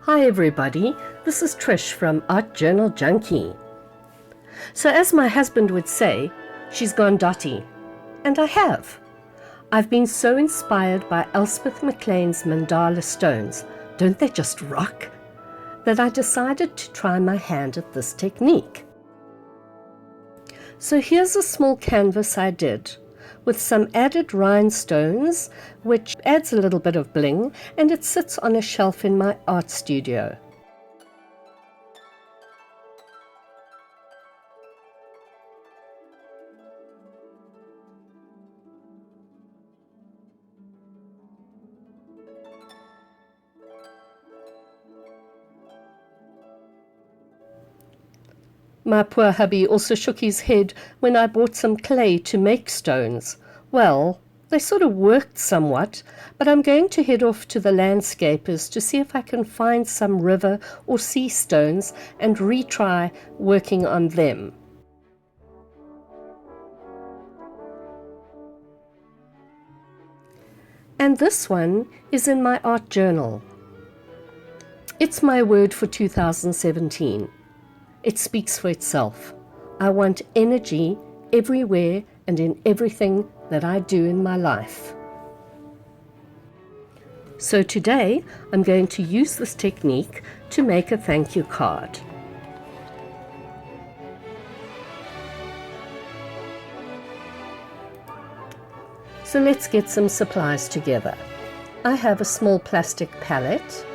Hi everybody, this is Trish from Art Journal Junkie. So as my husband would say, she's gone dotty. And I have. I've been so inspired by Elspeth McLean's mandala stones, don't they just rock? That I decided to try my hand at this technique. So here's a small canvas I did, with some added rhinestones, which adds a little bit of bling, and it sits on a shelf in my art studio. My poor hubby also shook his head when I bought some clay to make stones. Well, they sort of worked somewhat, but I'm going to head off to the landscapers to see if I can find some river or sea stones and retry working on them. And this one is in my art journal. It's my word for 2017. It speaks for itself. I want energy everywhere and in everything that I do in my life. So today I'm going to use this technique to make a thank you card. So let's get some supplies together. I have a small plastic palette,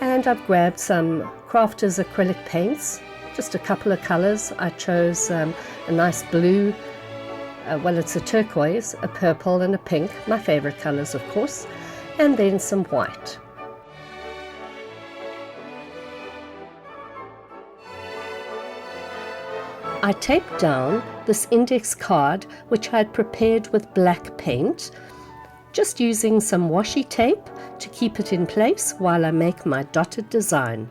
and I've grabbed some Crafters acrylic paints, just a couple of colors. I chose a nice blue, well, it's a turquoise, a purple and a pink, my favorite colors of course, and then some white. I taped down this index card which I had prepared with black paint, just using some washi tape to keep it in place while I make my dotted design.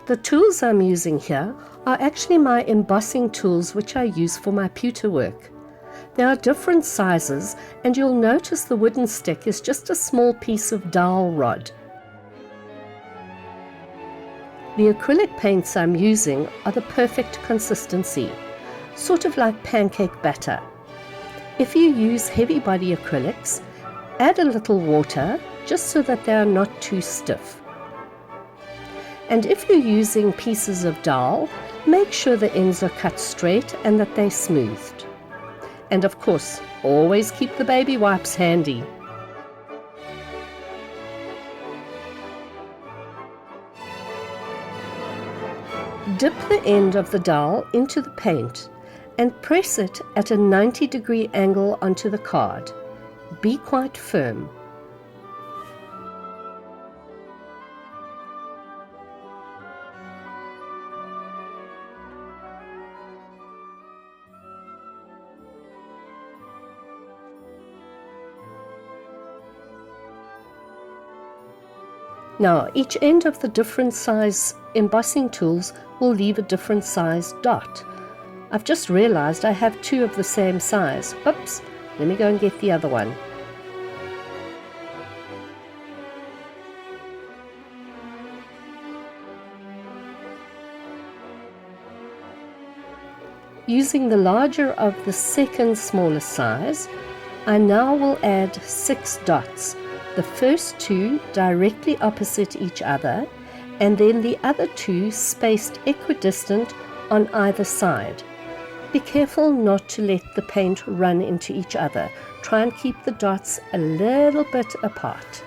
The tools I'm using here are actually my embossing tools which I use for my pewter work. There are different sizes, and you'll notice the wooden stick is just a small piece of dowel rod. The acrylic paints I'm using are the perfect consistency, sort of like pancake batter. If you use heavy body acrylics, add a little water just so that they are not too stiff. And if you're using pieces of dowel, make sure the ends are cut straight and that they're smoothed. And of course, always keep the baby wipes handy. Dip the end of the dowel into the paint and press it at a 90-degree angle onto the card. Be quite firm. Now, each end of the different size embossing tools will leave a different size dot. I've just realized I have two of the same size. Oops, let me go and get the other one. Using the larger of the second smallest size, I now will add 6 dots. The first 2 directly opposite each other, and then the other 2 spaced equidistant on either side. Be careful not to let the paint run into each other. Try and keep the dots a little bit apart.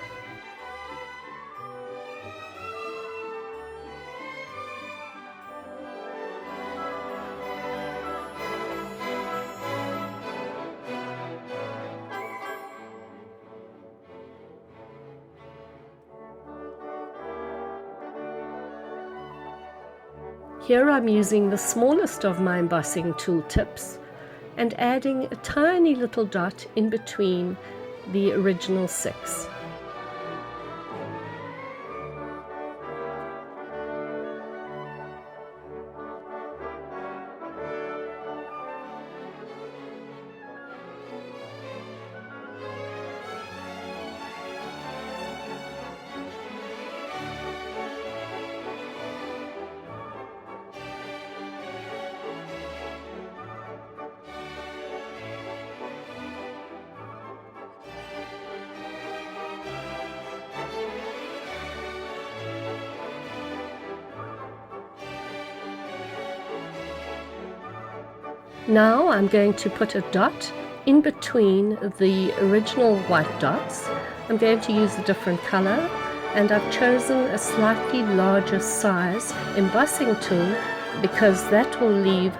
Here I'm using the smallest of my embossing tool tips and adding a tiny little dot in between the original 6. Now I'm going to put a dot in between the original white dots. I'm going to use a different color, and I've chosen a slightly larger size embossing tool because that will leave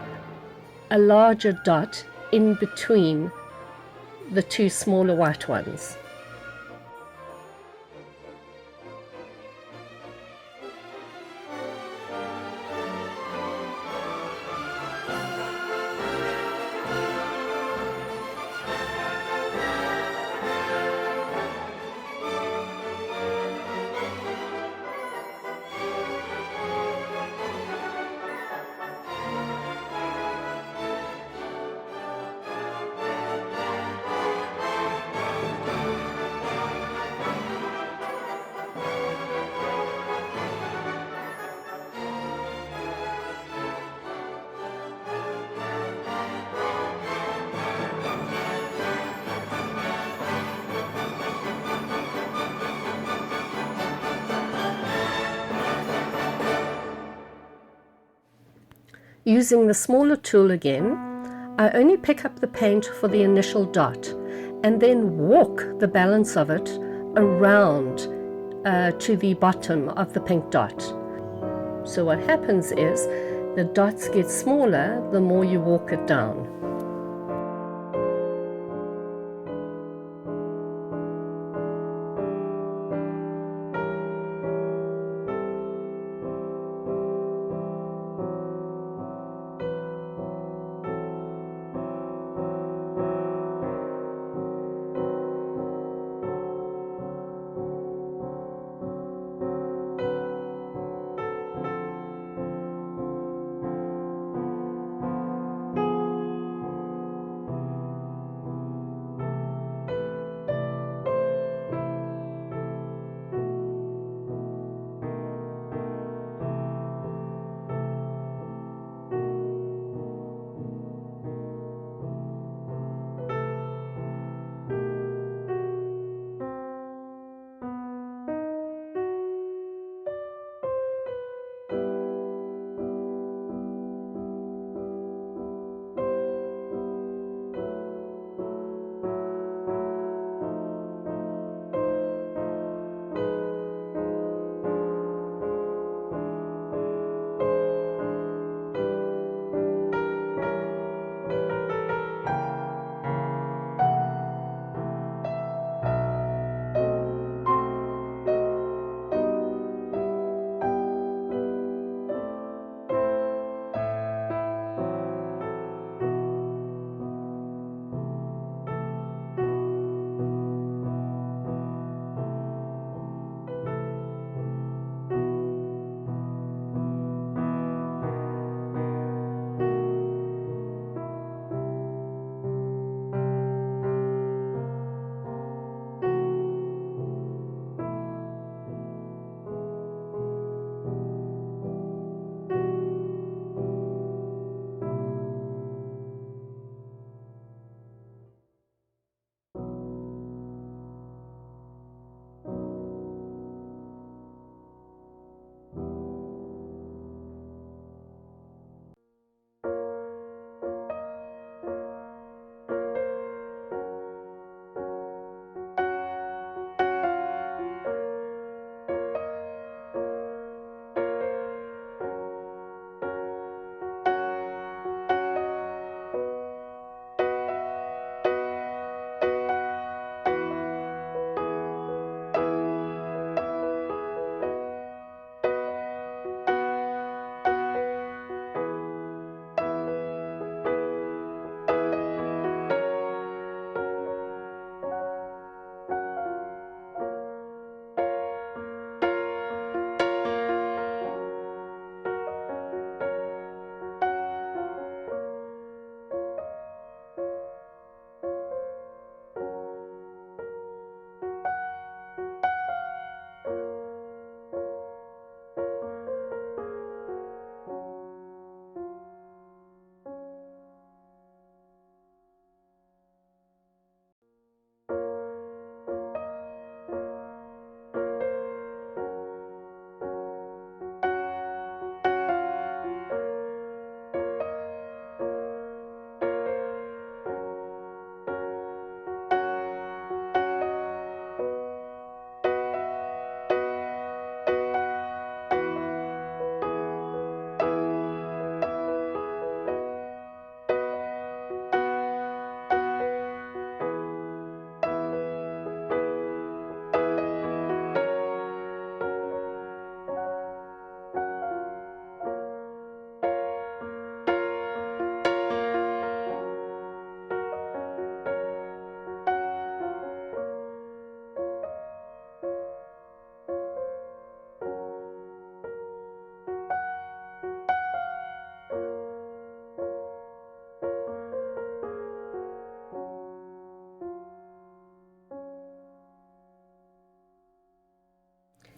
a larger dot in between the two smaller white ones. Using the smaller tool again, I only pick up the paint for the initial dot and then walk the balance of it around to the bottom of the pink dot. So what happens is the dots get smaller the more you walk it down.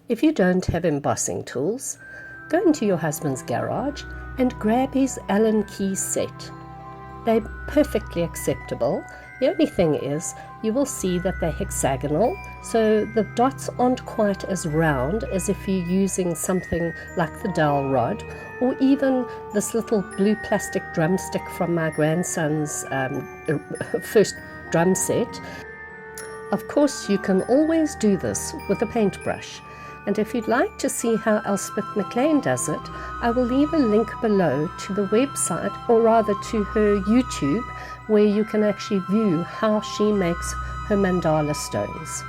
If you don't have embossing tools, go into your husband's garage and grab his Allen key set. They're perfectly acceptable. The only thing is, you will see that they're hexagonal, so the dots aren't quite as round as if you're using something like the dowel rod, or even this little blue plastic drumstick from my grandson's first drum set. Of course, you can always do this with a paintbrush. And if you'd like to see how Elspeth McLean does it, I will leave a link below to the website, or rather to her YouTube, where you can actually view how she makes her mandala stones.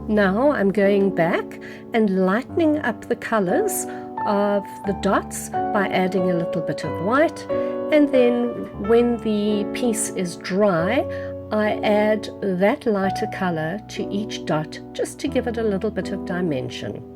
Now I'm going back and lightening up the colors of the dots by adding a little bit of white, and then when the piece is dry, I add that lighter color to each dot just to give it a little bit of dimension.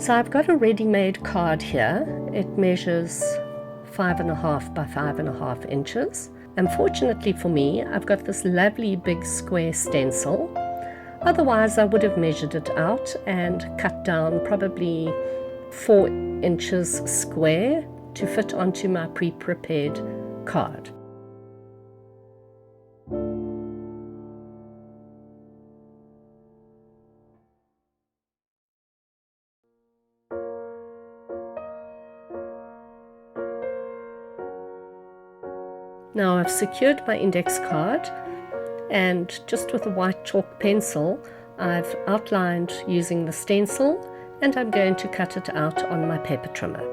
So I've got a ready-made card here. It measures 5.5 by 5.5 inches. And fortunately for me, I've got this lovely big square stencil. Otherwise, I would have measured it out and cut down probably 4 inches square to fit onto my pre-prepared card. Now I've secured my index card, and just with a white chalk pencil I've outlined using the stencil, and I'm going to cut it out on my paper trimmer.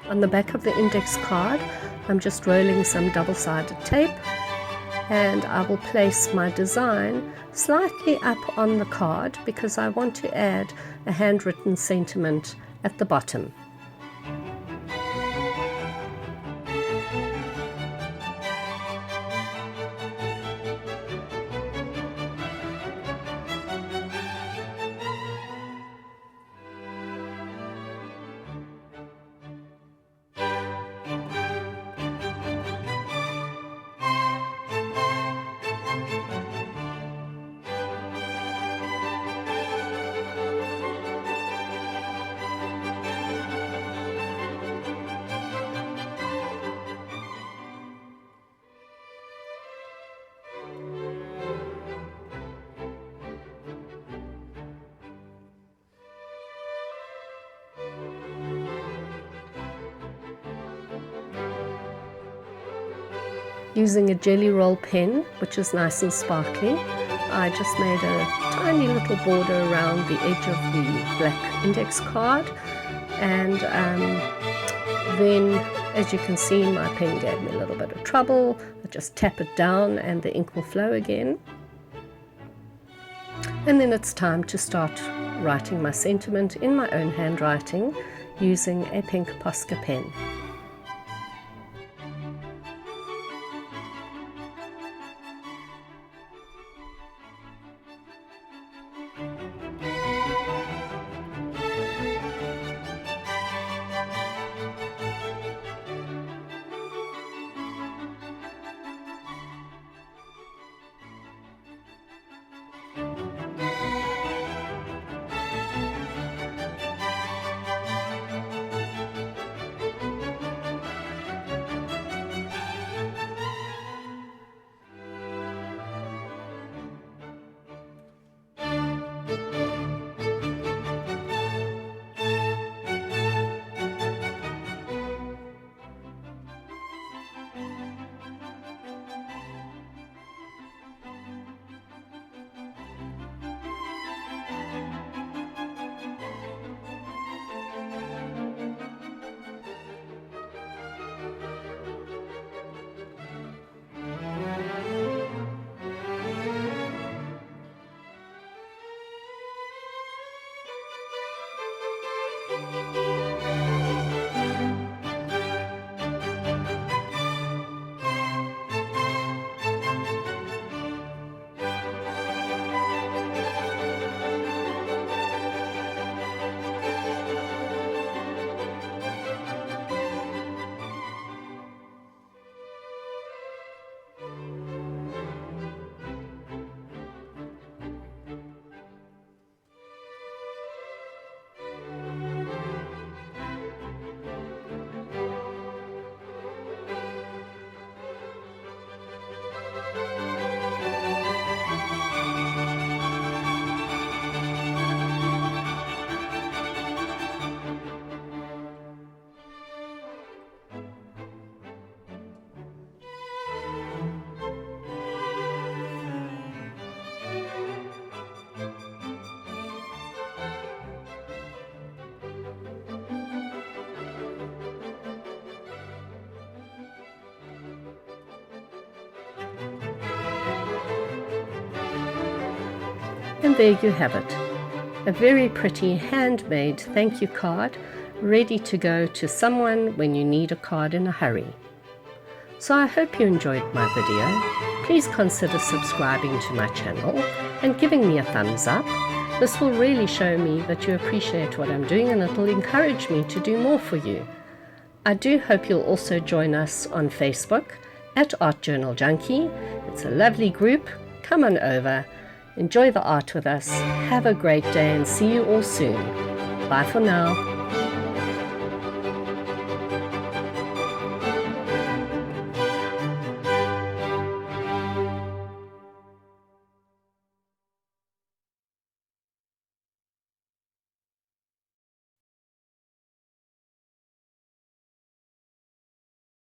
On the back of the index card, I'm just rolling some double-sided tape, and I will place my design slightly up on the card because I want to add a handwritten sentiment at the bottom. Using a jelly roll pen, which is nice and sparkly, I just made a tiny little border around the edge of the black index card, and then, as you can see, my pen gave me a little bit of trouble. I just tap it down and the ink will flow again. And then it's time to start writing my sentiment in my own handwriting using a pink Posca pen. And there you have it, a very pretty handmade thank you card ready to go to someone when you need a card in a hurry. So I hope you enjoyed my video. Please consider subscribing to my channel and giving me a thumbs up. This will really show me that you appreciate what I'm doing, and it will encourage me to do more for you. I do hope you'll also join us on Facebook at Art Journal Junkie. It's a lovely group. Come on over. Enjoy the art with us. Have a great day and see you all soon. Bye for now.